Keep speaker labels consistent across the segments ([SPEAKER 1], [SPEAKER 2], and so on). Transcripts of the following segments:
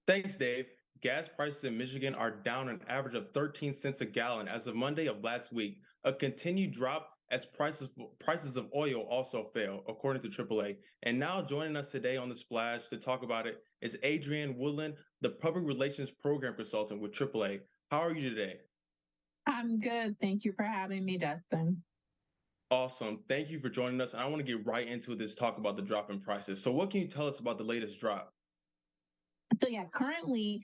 [SPEAKER 1] Thanks, Dave. Gas prices in Michigan are down an average of 13 cents a gallon as of Monday of last week, a continued drop as prices of oil also fell, according to AAA. And now joining us today on the Splash to talk about it is Adrienne Woodland, the Public Relations Program Consultant with AAA. How are you today?
[SPEAKER 2] I'm good. Thank you for having me, Destin.
[SPEAKER 1] Awesome. Thank you for joining us. And I want to get right into this talk about the drop in prices. So, what can you tell us about the latest drop?
[SPEAKER 2] Currently,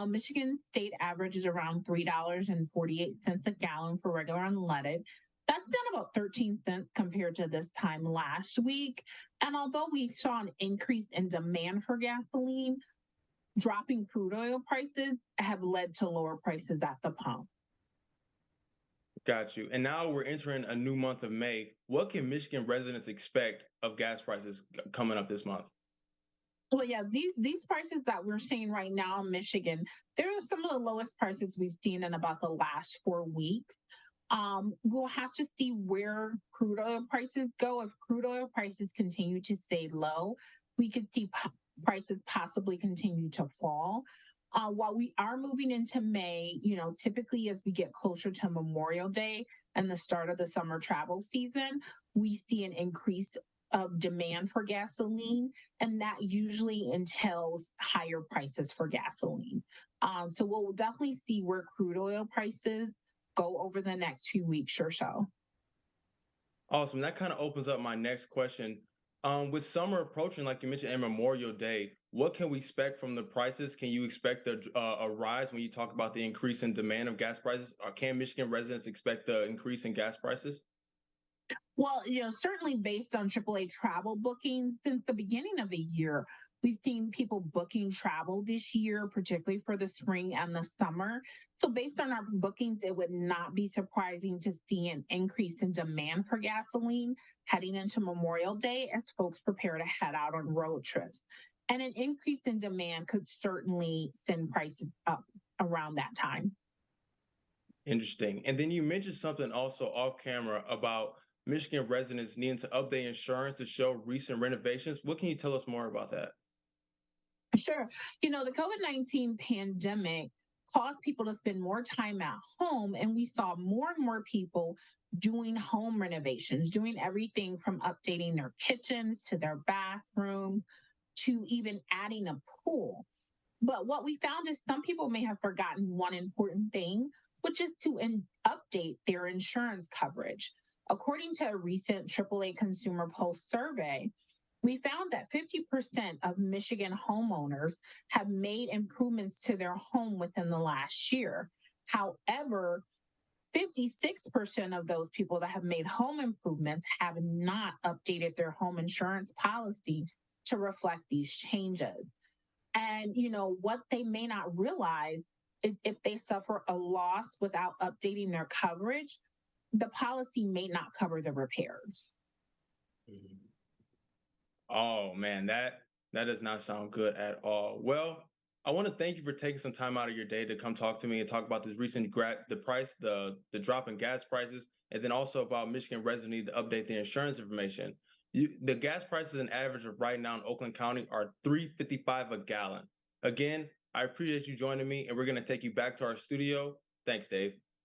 [SPEAKER 2] Michigan state average is around $3.48 a gallon for regular unleaded. That's down about 13 cents compared to this time last week. And although we saw an increase in demand for gasoline, dropping crude oil prices have led to lower prices at the pump.
[SPEAKER 1] Got you. And now we're entering a new month of May. What can Michigan residents expect of gas prices coming up this month?
[SPEAKER 2] Well, yeah, these prices that we're seeing right now in Michigan, they're some of the lowest prices we've seen in about the last 4 weeks. We'll have to see where crude oil prices go. If crude oil prices continue to stay low, we could see prices possibly continue to fall. While we are moving into May, typically as we get closer to Memorial Day and the start of the summer travel season, we see an increase of demand for gasoline, and that usually entails higher prices for gasoline. So we'll definitely see where crude oil prices go over the next few weeks or so.
[SPEAKER 1] Awesome. That kind of opens up my next question. With summer approaching, like you mentioned, and Memorial Day, what can we expect from the prices? Can you expect a rise when you talk about the increase in demand of gas prices? Or can Michigan residents expect the increase in gas prices?
[SPEAKER 2] Well, certainly based on AAA travel bookings since the beginning of the year, we've seen people booking travel this year, particularly for the spring and the summer. So, based on our bookings, it would not be surprising to see an increase in demand for gasoline heading into Memorial Day as folks prepare to head out on road trips. And an increase in demand could certainly send prices up around that time.
[SPEAKER 1] Interesting. And then you mentioned something also off camera about Michigan residents needing to update insurance to show recent renovations. What can you tell us more about that?
[SPEAKER 2] Sure. The COVID-19 pandemic caused people to spend more time at home, and we saw more and more people doing home renovations, doing everything from updating their kitchens to their bathrooms to even adding a pool. But what we found is some people may have forgotten one important thing, which is to update their insurance coverage. According to a recent AAA Consumer Pulse survey, we found that 50% of Michigan homeowners have made improvements to their home within the last year. However, 56% of those people that have made home improvements have not updated their home insurance policy to reflect these changes. And, what they may not realize is if they suffer a loss without updating their coverage, the policy may not cover the repairs.
[SPEAKER 1] Mhm. Oh man, that does not sound good at all. Well, I want to thank you for taking some time out of your day to come talk to me and talk about this recent the drop in gas prices, and then also about Michigan residents need to update their insurance information. The gas prices in average of right now in Oakland County are 3.55 a gallon. Again, I appreciate you joining me, and we're going to take you back to our studio. Thanks, Dave.